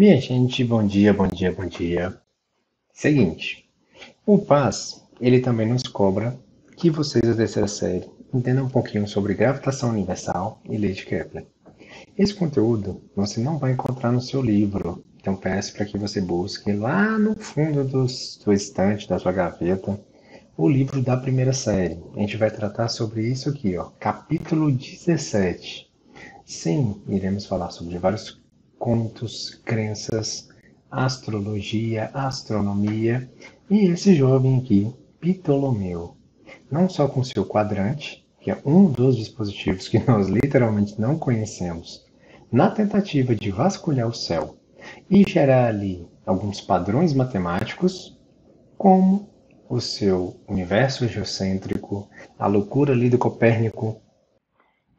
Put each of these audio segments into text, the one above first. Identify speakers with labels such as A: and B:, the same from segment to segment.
A: Minha gente, bom dia, bom dia, bom dia. Seguinte, o Paz, ele também nos cobra que vocês da terceira série entendam um pouquinho sobre gravitação universal e lei de Kepler. Esse conteúdo você não vai encontrar no seu livro, então peço para que você busque lá no fundo do estante da sua gaveta o livro da primeira série. A gente vai tratar sobre isso aqui, ó, capítulo 17. Sim, iremos falar sobre vários contos, crenças, astrologia, astronomia e esse jovem aqui, Ptolomeu. Não só com seu quadrante, que é um dos dispositivos que nós literalmente não conhecemos, na tentativa de vasculhar o céu e gerar ali alguns padrões matemáticos, como o seu universo geocêntrico, a loucura ali do Copérnico,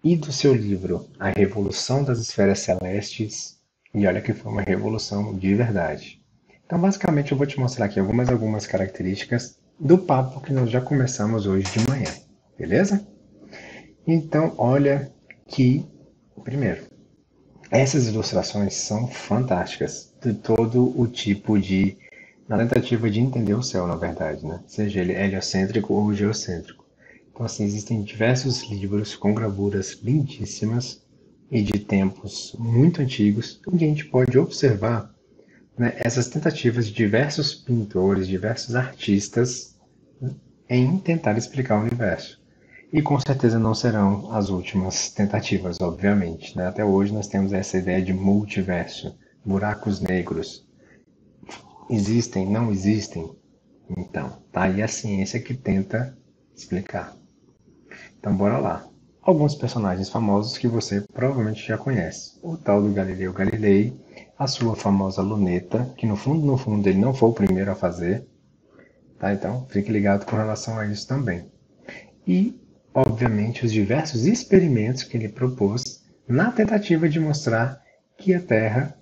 A: e do seu livro A Revolução das Esferas Celestes, e olha que foi uma revolução de verdade. Então, basicamente, eu vou te mostrar aqui algumas características do papo que nós já começamos hoje de manhã, beleza? Então, olha que, primeiro, essas ilustrações são fantásticas, de todo o tipo de, na tentativa de entender o céu, na verdade, né? Seja ele heliocêntrico ou geocêntrico. Então, assim, existem diversos livros com gravuras lindíssimas e de tempos muito antigos, onde a gente pode observar, né, essas tentativas de diversos pintores, diversos artistas, né, em tentar explicar o universo. E com certeza não serão as últimas tentativas, obviamente, né? Até hoje nós temos essa ideia de multiverso, buracos negros. Existem, não existem? Então, tá aí a ciência que tenta explicar. Então bora lá. Alguns personagens famosos que você provavelmente já conhece. O tal do Galileu Galilei, a sua famosa luneta, que no fundo ele não foi o primeiro a fazer, tá? Então fique ligado com relação a isso também. E, obviamente, os diversos experimentos que ele propôs na tentativa de mostrar que a Terra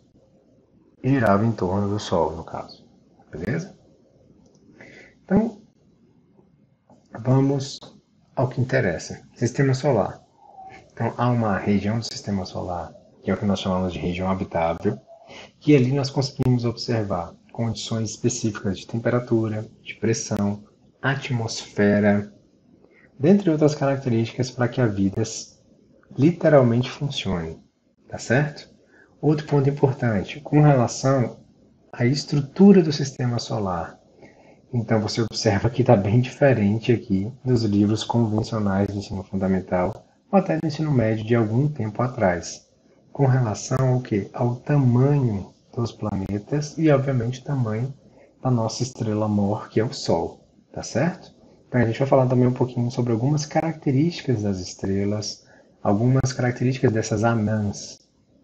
A: girava em torno do Sol, no caso. Beleza? Então, vamos ao que interessa. Sistema solar. Então, há uma região do sistema solar, que é o que nós chamamos de região habitável, que ali nós conseguimos observar condições específicas de temperatura, de pressão, atmosfera, dentre outras características para que a vida literalmente funcione. Tá certo? Outro ponto importante, com relação à estrutura do sistema solar. Então você observa que está bem diferente aqui dos livros convencionais de ensino fundamental ou até do ensino médio de algum tempo atrás, com relação ao que? Ao tamanho dos planetas e, obviamente, o tamanho da nossa estrela-mor, que é o Sol, tá certo? Então a gente vai falar também um pouquinho sobre algumas características das estrelas, algumas características dessas anãs.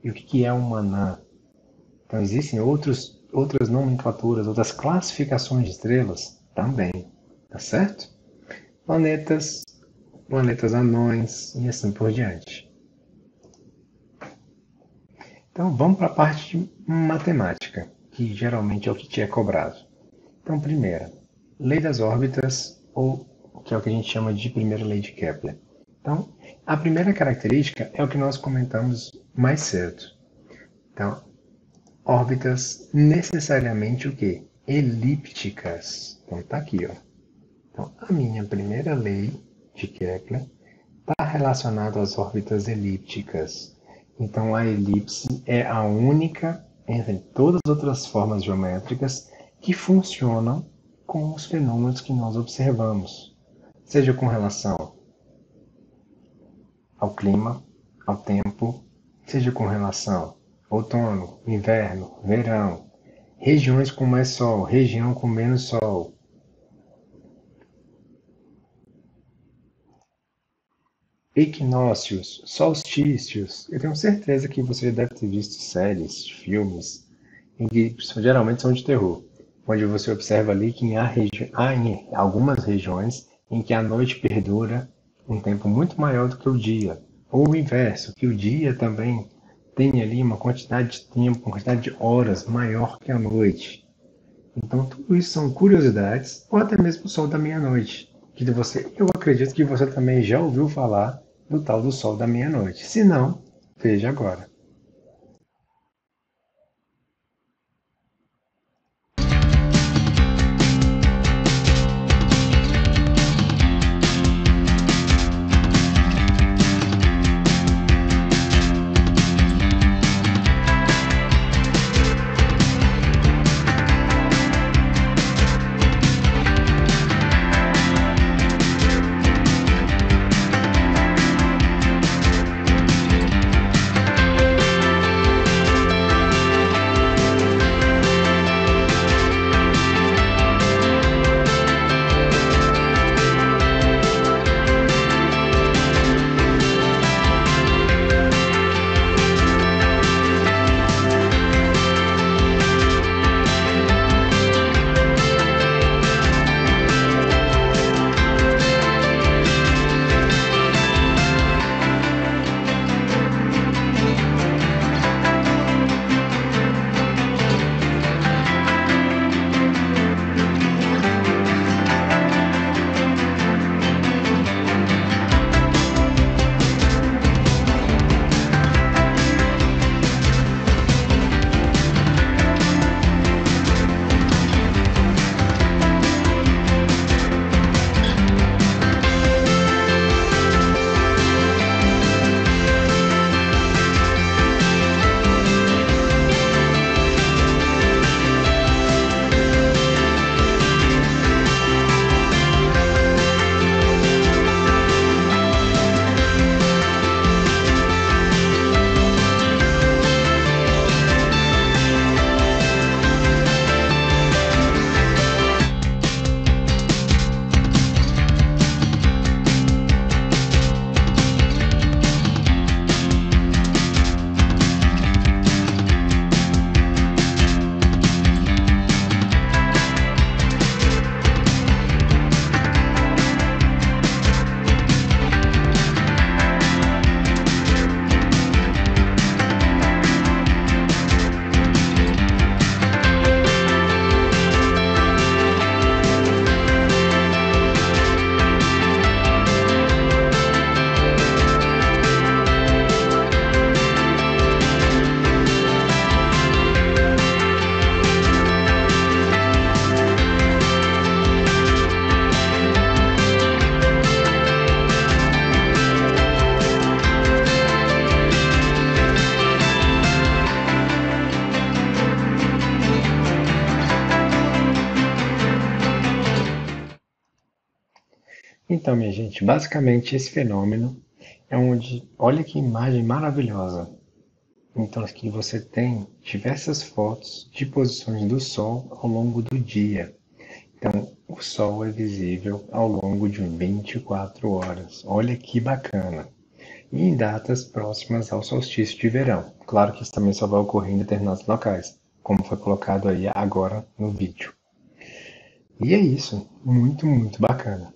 A: E o que é uma anã? Então existem outras nomenclaturas, outras classificações de estrelas também, tá certo? Planetas, planetas anões e assim por diante. Então vamos para a parte de matemática, que geralmente é o que te é cobrado. Então, primeira, lei das órbitas, ou que é o que a gente chama de primeira lei de Kepler. Então, a primeira característica é o que nós comentamos mais cedo. Então, órbitas necessariamente o quê? Elípticas. Então tá aqui, ó. Então, a minha primeira lei de Kepler está relacionada às órbitas elípticas. Então a elipse é a única entre todas as outras formas geométricas que funcionam com os fenômenos que nós observamos, seja com relação ao clima, ao tempo, seja com relação ao outono, inverno, verão, regiões com mais sol, região com menos sol. Equinócios, solstícios. Eu tenho certeza que você já deve ter visto séries, filmes, em que geralmente são de terror, onde você observa ali que há em algumas regiões em que a noite perdura um tempo muito maior do que o dia. Ou o inverso, que o dia também tem ali uma quantidade de tempo, uma quantidade de horas maior que a noite. Então, tudo isso são curiosidades, ou até mesmo o sol da meia-noite, que você, eu acredito que você também já ouviu falar do tal do sol da meia-noite. Se não, veja agora. Então, minha gente, basicamente esse fenômeno é onde, olha que imagem maravilhosa. Então aqui você tem diversas fotos de posições do Sol ao longo do dia. Então o Sol é visível ao longo de 24 horas. Olha que bacana. E em datas próximas ao solstício de verão. Claro que isso também só vai ocorrer em determinados locais, como foi colocado aí agora no vídeo. E é isso, muito, muito bacana.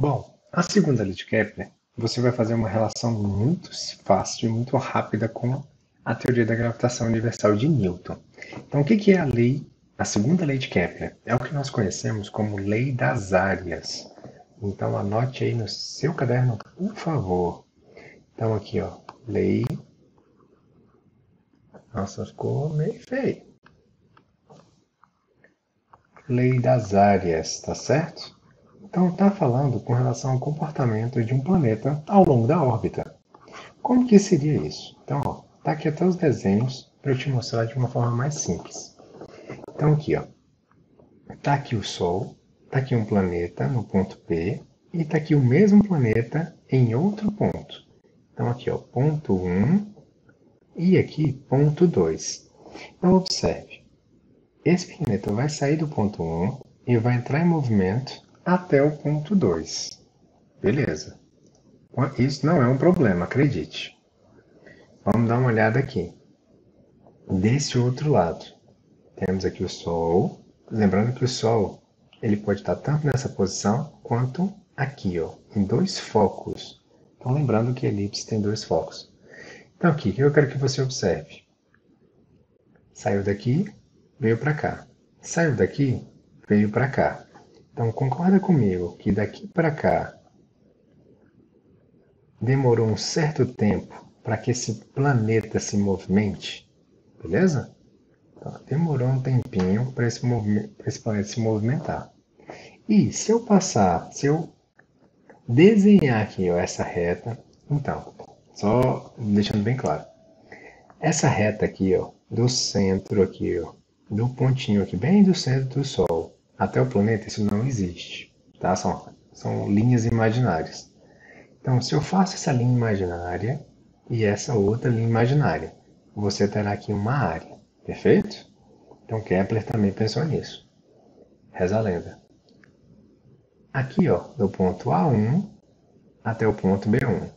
A: Bom, a segunda lei de Kepler, você vai fazer uma relação muito fácil e muito rápida com a teoria da gravitação universal de Newton. Então, o que é a segunda lei de Kepler? É o que nós conhecemos como lei das áreas. Então, anote aí no seu caderno, por favor. Então, aqui, ó, lei. Nossa, ficou meio feio. Lei das áreas, tá certo? Então, está falando com relação ao comportamento de um planeta ao longo da órbita. Como que seria isso? Então, ó, tá aqui até os desenhos para eu te mostrar de uma forma mais simples. Então, aqui, ó, tá aqui o Sol, tá aqui um planeta no ponto P e tá aqui o mesmo planeta em outro ponto. Então, aqui, ó, ponto 1 e aqui ponto 2. Então, observe, esse planeta vai sair do ponto 1 e vai entrar em movimento até o ponto 2. Beleza. Isso não é um problema, acredite. Vamos dar uma olhada aqui. Desse outro lado, temos aqui o Sol. Lembrando que o Sol ele pode estar tanto nessa posição quanto aqui, ó, em dois focos. Então, lembrando que a elipse tem dois focos. Então, aqui, o que eu quero que você observe? Saiu daqui, veio para cá. Saiu daqui, veio para cá. Então, concorda comigo que daqui para cá demorou um certo tempo para que esse planeta se movimente? Beleza? Então, demorou um tempinho para esse planeta se movimentar. E se eu desenhar aqui ó, essa reta, então, só deixando bem claro, essa reta aqui, ó, do centro aqui, ó, do pontinho aqui, bem do centro do Sol, até o planeta, isso não existe, tá? São linhas imaginárias. Então, se eu faço essa linha imaginária e essa outra linha imaginária, você terá aqui uma área, perfeito? Então, Kepler também pensou nisso. Reza a lenda. Aqui, ó, do ponto A1 até o ponto B1,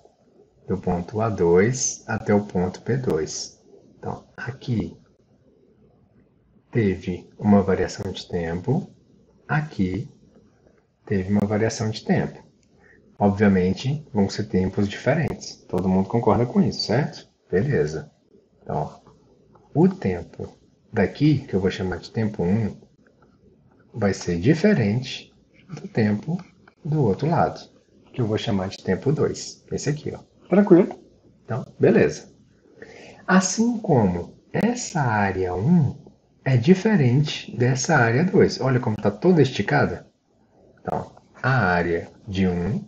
A: do ponto A2 até o ponto P2. Então, aqui teve uma variação de tempo, aqui teve uma variação de tempo. Obviamente, vão ser tempos diferentes. Todo mundo concorda com isso, certo? Beleza. Então, ó, o tempo daqui, que eu vou chamar de tempo 1, vai ser diferente do tempo do outro lado, que eu vou chamar de tempo 2. Esse aqui, ó. Tranquilo? Então, beleza. Assim como essa área 1 é diferente dessa área 2. Olha como está toda esticada. Então, a área de 1,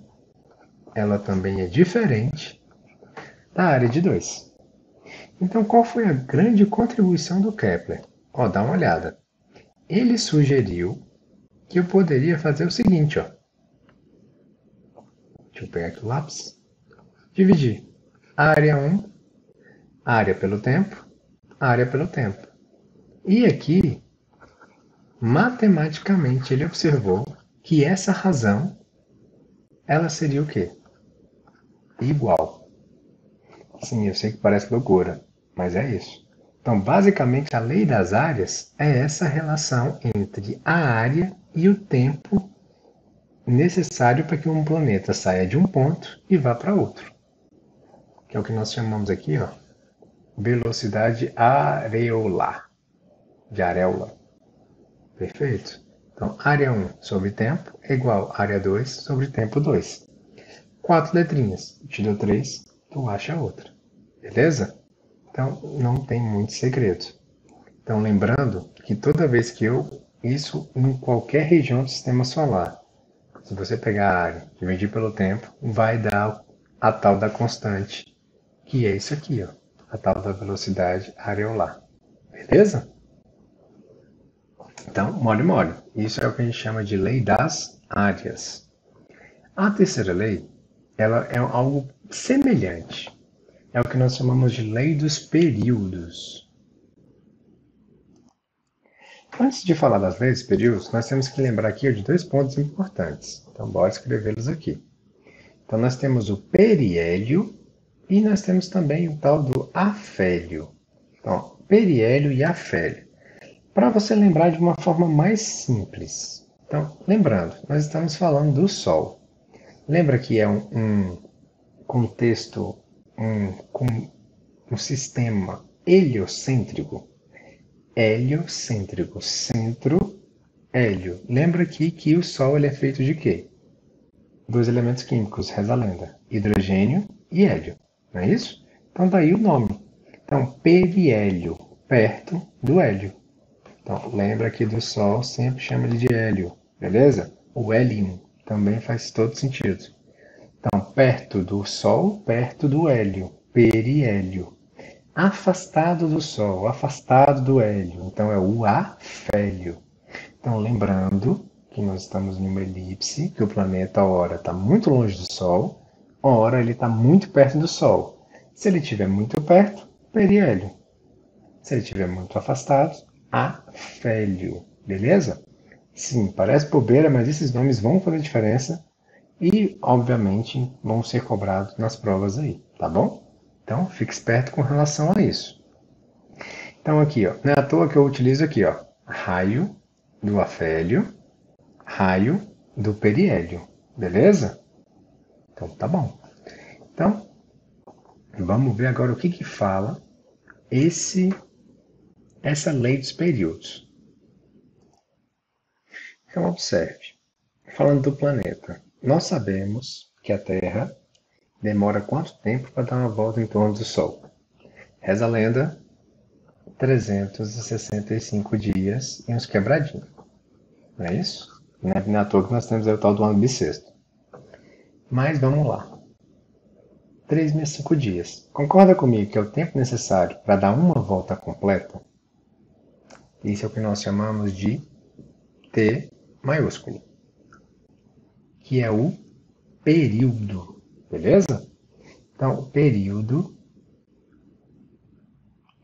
A: ela também é diferente da área de 2. Então, qual foi a grande contribuição do Kepler? Ó, dá uma olhada. Ele sugeriu que eu poderia fazer o seguinte, ó. Deixa eu pegar aqui o lápis. Dividir a área 1, a área pelo tempo, a área pelo tempo. E aqui, matematicamente, ele observou que essa razão, ela seria o quê? Igual. Sim, eu sei que parece loucura, mas é isso. Então, basicamente, a lei das áreas é essa relação entre a área e o tempo necessário para que um planeta saia de um ponto e vá para outro. Que é o que nós chamamos aqui, ó, velocidade areolar, de areola. Perfeito? Então, área 1 sobre tempo é igual a área 2 sobre tempo 2. 4 letrinhas. Eu te dou 3, tu acha outra. Beleza? Então, não tem muito segredo. Então, lembrando que toda vez que isso em qualquer região do sistema solar, se você pegar a área, dividir pelo tempo, vai dar a tal da constante, que é isso aqui, ó, a tal da velocidade areolar. Beleza? Então, mole. Isso é o que a gente chama de lei das áreas. A terceira lei, ela é algo semelhante. É o que nós chamamos de lei dos períodos. Antes de falar das leis dos períodos, nós temos que lembrar aqui de dois pontos importantes. Então, bora escrevê-los aqui. Então, nós temos o periélio e nós temos também o tal do afélio. Então, periélio e afélio. Para você lembrar de uma forma mais simples. Então, lembrando, nós estamos falando do Sol. Lembra que é um contexto, um sistema heliocêntrico? Heliocêntrico, centro, hélio. Lembra aqui que o Sol ele é feito de quê? Dois elementos químicos, reza a lenda, hidrogênio e hélio, não é isso? Então daí o nome. Então, periélio, perto do hélio. Então, lembra que do Sol sempre chama ele de hélio, beleza? O hélium também faz todo sentido. Então, perto do Sol, perto do hélio, periélio. Afastado do Sol, afastado do hélio, então é o afélio. Então, lembrando que nós estamos em uma elipse, que o planeta, ora, está muito longe do Sol, ora, ele está muito perto do Sol. Se ele estiver muito perto, periélio. Se ele estiver muito afastado, afélio. Beleza? Sim, parece bobeira, mas esses nomes vão fazer diferença e, obviamente, vão ser cobrados nas provas aí, tá bom? Então, fique esperto com relação a isso. Então, aqui, ó, não é à toa que eu utilizo aqui, ó, raio do afélio, raio do periélio, beleza? Então, tá bom. Então, vamos ver agora o que fala essa lei dos períodos. Então, observe. Falando do planeta, nós sabemos que a Terra demora quanto tempo para dar uma volta em torno do Sol? Reza a lenda, 365 dias e uns quebradinhos. Não é isso? Não é à toa que nós temos aí o tal do ano bissexto. Mas vamos lá. 3.005 dias. Concorda comigo que é o tempo necessário para dar uma volta completa? Isso é o que nós chamamos de T maiúsculo, que é o período. Beleza? Então, o período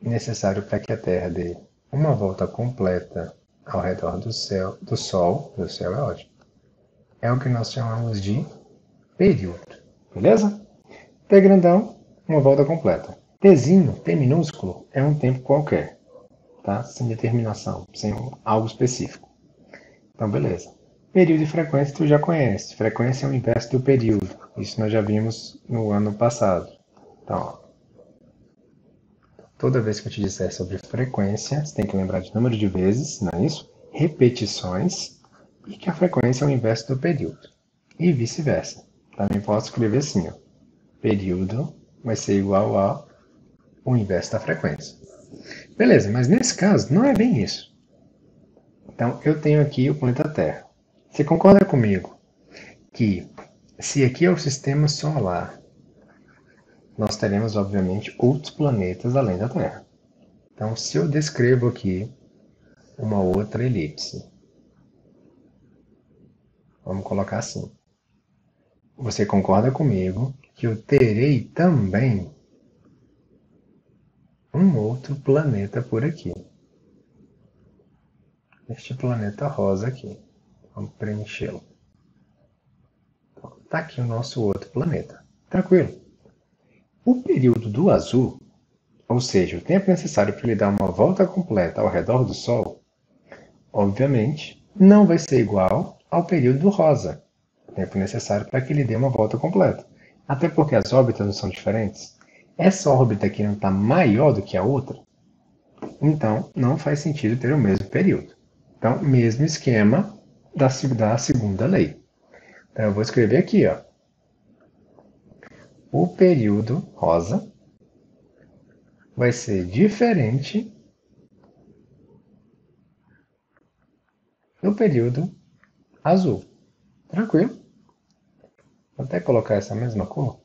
A: necessário para que a Terra dê uma volta completa ao redor do Sol é ótimo, é o que nós chamamos de período. Beleza? T grandão, uma volta completa. Tzinho, T minúsculo, é um tempo qualquer, tá? Sem determinação, sem algo específico. Então, beleza. Período e frequência tu já conhece. Frequência é o inverso do período. Isso nós já vimos no ano passado. Então, ó, toda vez que eu te disser sobre frequência, você tem que lembrar de número de vezes, não é isso? Repetições, e que a frequência é o inverso do período. E vice-versa. Também posso escrever assim, ó. Período vai ser igual ao inverso da frequência. Beleza, mas nesse caso não é bem isso. Então, eu tenho aqui o planeta Terra. Você concorda comigo que se aqui é o sistema solar, nós teremos, obviamente, outros planetas além da Terra. Então, se eu descrevo aqui uma outra elipse, vamos colocar assim. Você concorda comigo que eu terei também um outro planeta por aqui. Este planeta rosa aqui. Vamos preenchê-lo. Está aqui o nosso outro planeta. Tranquilo. O período do azul, ou seja, o tempo necessário para ele dar uma volta completa ao redor do Sol, obviamente, não vai ser igual ao período do rosa, o tempo necessário para que ele dê uma volta completa. Até porque as órbitas não são diferentes. Essa órbita aqui não está maior do que a outra, então não faz sentido ter o mesmo período. Então, mesmo esquema da segunda lei. Então, eu vou escrever aqui, ó. O período rosa vai ser diferente do período azul. Tranquilo? Vou até colocar essa mesma cor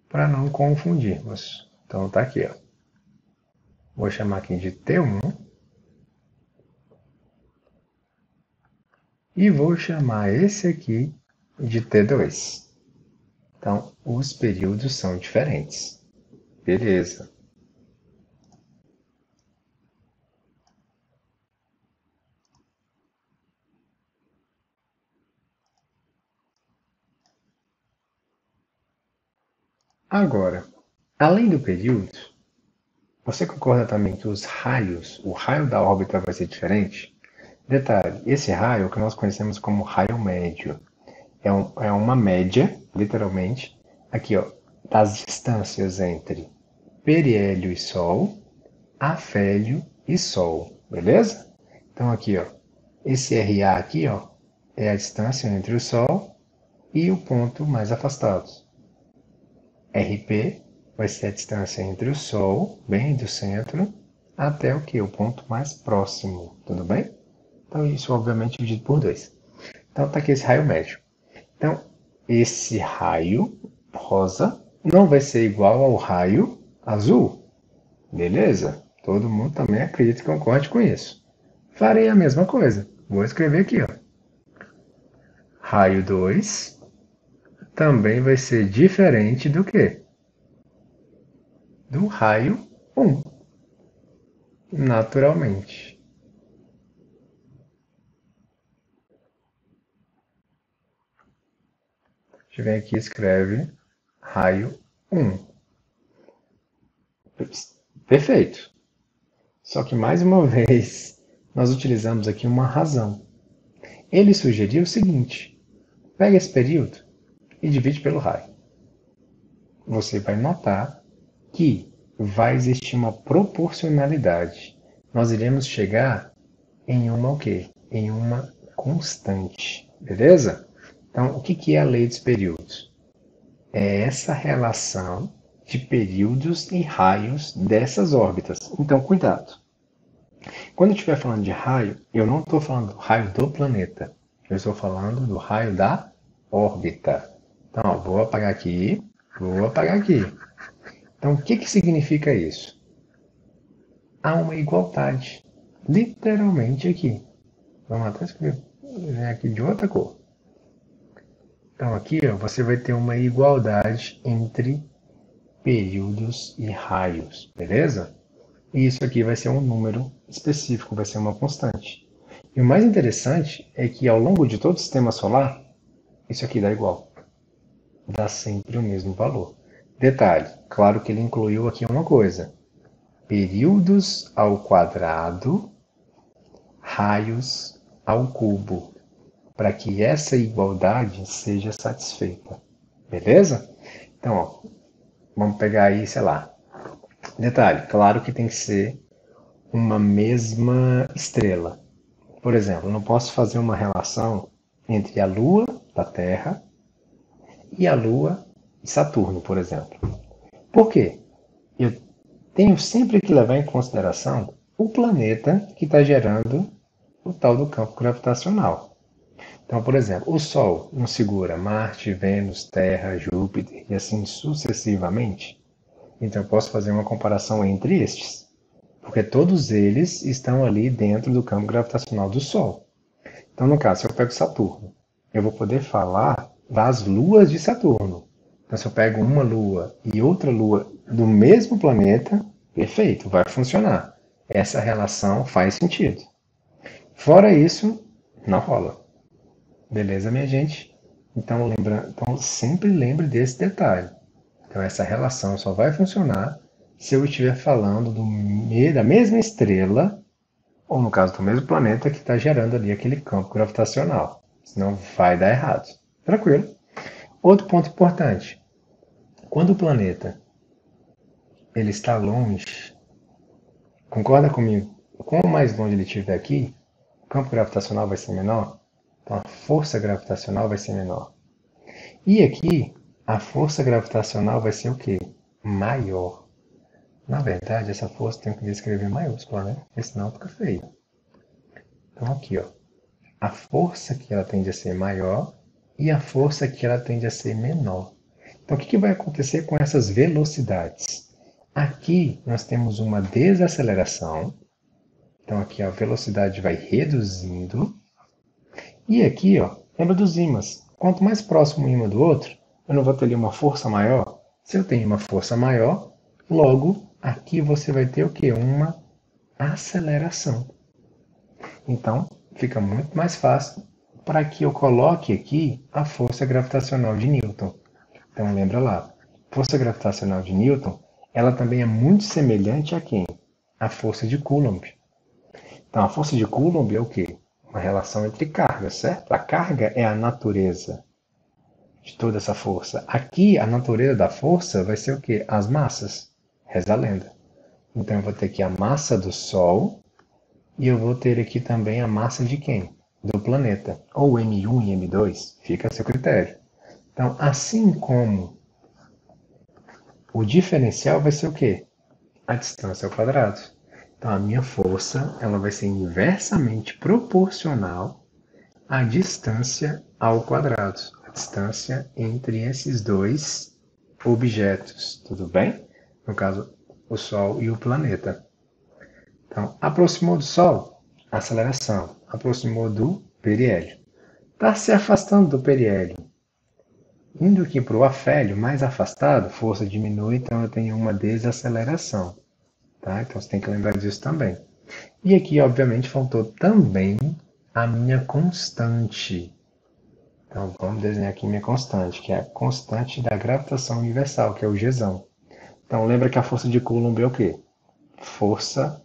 A: para não confundirmos. Então tá aqui, ó. Vou chamar aqui de T1 e vou chamar esse aqui de T2. Então, os períodos são diferentes. Beleza. Agora, além do período, você concorda também que os raios, o raio da órbita vai ser diferente? Detalhe, esse raio é o que nós conhecemos como raio médio. É uma média, literalmente, aqui, ó, das distâncias entre periélio e Sol, afélio e Sol, beleza? Então aqui, ó, esse RA aqui, ó, é a distância entre o Sol e o ponto mais afastado. RP vai ser a distância entre o Sol, bem do centro, até o que? O ponto mais próximo, tudo bem? Então isso obviamente dividido por 2. Então está aqui esse raio médio. Então esse raio rosa não vai ser igual ao raio azul, beleza? Todo mundo também acredita e concorde com isso. Farei a mesma coisa. Vou escrever aqui, ó. Raio 2 também vai ser diferente do que? Do raio 1, naturalmente. A gente vem aqui e escreve raio 1. Perfeito. Só que mais uma vez, nós utilizamos aqui uma razão. Ele sugeriu o seguinte: pega esse período e divide pelo raio. Você vai notar que vai existir uma proporcionalidade. Nós iremos chegar em uma o quê? Em uma constante, beleza? Então, o que é a lei dos períodos? É essa relação de períodos e raios dessas órbitas. Então, cuidado. Quando eu estiver falando de raio, eu não estou falando do raio do planeta. Eu estou falando do raio da órbita. Então, ó, vou apagar aqui, vou apagar aqui. Então, o que significa isso? Há uma igualdade, literalmente aqui. Vamos até escrever aqui de outra cor. Então, aqui ó, você vai ter uma igualdade entre períodos e raios, beleza? E isso aqui vai ser um número específico, vai ser uma constante. E o mais interessante é que ao longo de todo o sistema solar, isso aqui dá igual. Dá sempre o mesmo valor. Detalhe, claro que ele incluiu aqui uma coisa. Períodos ao quadrado, raios ao cubo, para que essa igualdade seja satisfeita. Beleza? Então, ó, vamos pegar aí, sei lá. Detalhe, claro que tem que ser uma mesma estrela. Por exemplo, eu não posso fazer uma relação entre a Lua da Terra e a Lua e Saturno, por exemplo. Por quê? Eu tenho sempre que levar em consideração o planeta que está gerando o tal do campo gravitacional. Então, por exemplo, o Sol não segura Marte, Vênus, Terra, Júpiter e assim sucessivamente. Então, eu posso fazer uma comparação entre estes, porque todos eles estão ali dentro do campo gravitacional do Sol. Então, no caso, se eu pego Saturno, eu vou poder falar das luas de Saturno. Então, se eu pego uma lua e outra lua do mesmo planeta, perfeito, vai funcionar. Essa relação faz sentido. Fora isso, não rola. Beleza, minha gente? Então sempre lembre desse detalhe. Então, essa relação só vai funcionar se eu estiver falando da mesma estrela, ou no caso do mesmo planeta, que está gerando ali aquele campo gravitacional. Senão vai dar errado. Tranquilo? Outro ponto importante. Quando o planeta ele está longe, concorda comigo? Quanto mais longe ele estiver aqui, o campo gravitacional vai ser menor, então a força gravitacional vai ser menor. E aqui, a força gravitacional vai ser o quê? Maior. Na verdade, essa força tem que escrever maiúscula, né? Porque senão fica feio. Então aqui, ó. A força que ela tende a ser maior e a força que ela tende a ser menor. Então o que vai acontecer com essas velocidades? Aqui nós temos uma desaceleração. Então aqui a velocidade vai reduzindo. E aqui, ó, lembra dos ímãs. Quanto mais próximo um ímã do outro, eu não vou ter ali uma força maior? Se eu tenho uma força maior, logo aqui você vai ter o quê? Uma aceleração. Então, fica muito mais fácil para que eu coloque aqui a força gravitacional de Newton. Então, lembra lá, força gravitacional de Newton, ela também é muito semelhante a quem? A força de Coulomb. Então, a força de Coulomb é o quê? Uma relação entre cargas, certo? A carga é a natureza de toda essa força. Aqui, a natureza da força vai ser o quê? As massas. Reza a lenda. Então, eu vou ter aqui a massa do Sol e eu vou ter aqui também a massa de quem? Do planeta. Ou M1 e M2, fica a seu critério. Então, assim como o diferencial vai ser o quê? A distância ao quadrado. Então, a minha força ela vai ser inversamente proporcional à distância ao quadrado. A distância entre esses dois objetos, tudo bem? No caso, o Sol e o planeta. Então, aproximou do Sol, aceleração. Aproximou do periélio. Está se afastando do periélio. Indo aqui para o afélio, mais afastado, força diminui, então eu tenho uma desaceleração. Tá? Então você tem que lembrar disso também. E aqui, obviamente, faltou também a minha constante. Então vamos desenhar aqui minha constante, que é a constante da gravitação universal, que é o Gzão. Então lembra que a força de Coulomb é o quê? Força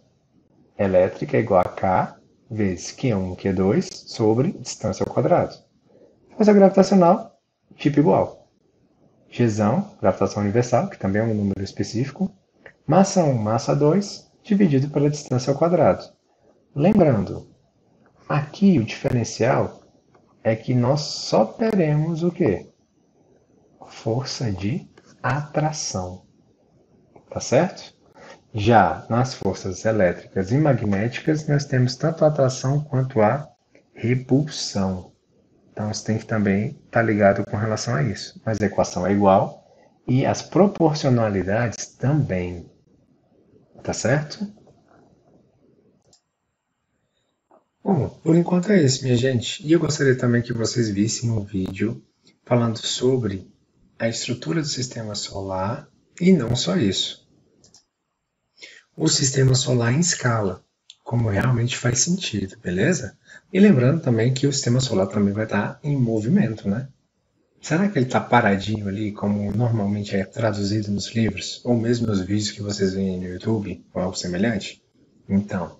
A: elétrica é igual a K vezes Q1, Q2 sobre distância ao quadrado. Força gravitacional, tipo igual. Gzão, gravitação universal, que também é um número específico, massa 1, massa 2, dividido pela distância ao quadrado. Lembrando, aqui o diferencial é que nós só teremos o quê? Força de atração. Tá certo? Já nas forças elétricas e magnéticas, nós temos tanto a atração quanto a repulsão. Então você tem que também estar ligado com relação a isso. Mas a equação é igual e as proporcionalidades também. Tá certo? Bom, por enquanto é isso, minha gente. E eu gostaria também que vocês vissem um vídeo falando sobre a estrutura do sistema solar e não só isso. O sistema solar em escala, como realmente faz sentido, beleza? E lembrando também que o sistema solar também vai estar em movimento, né? Será que ele está paradinho ali, como normalmente é traduzido nos livros, ou mesmo nos vídeos que vocês veem no YouTube, ou algo semelhante? Então,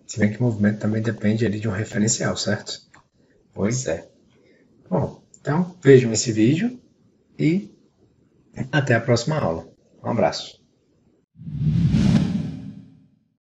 A: se bem que o movimento também depende ali de um referencial, certo? Pois é. Bom, então vejam esse vídeo e até a próxima aula. Um abraço.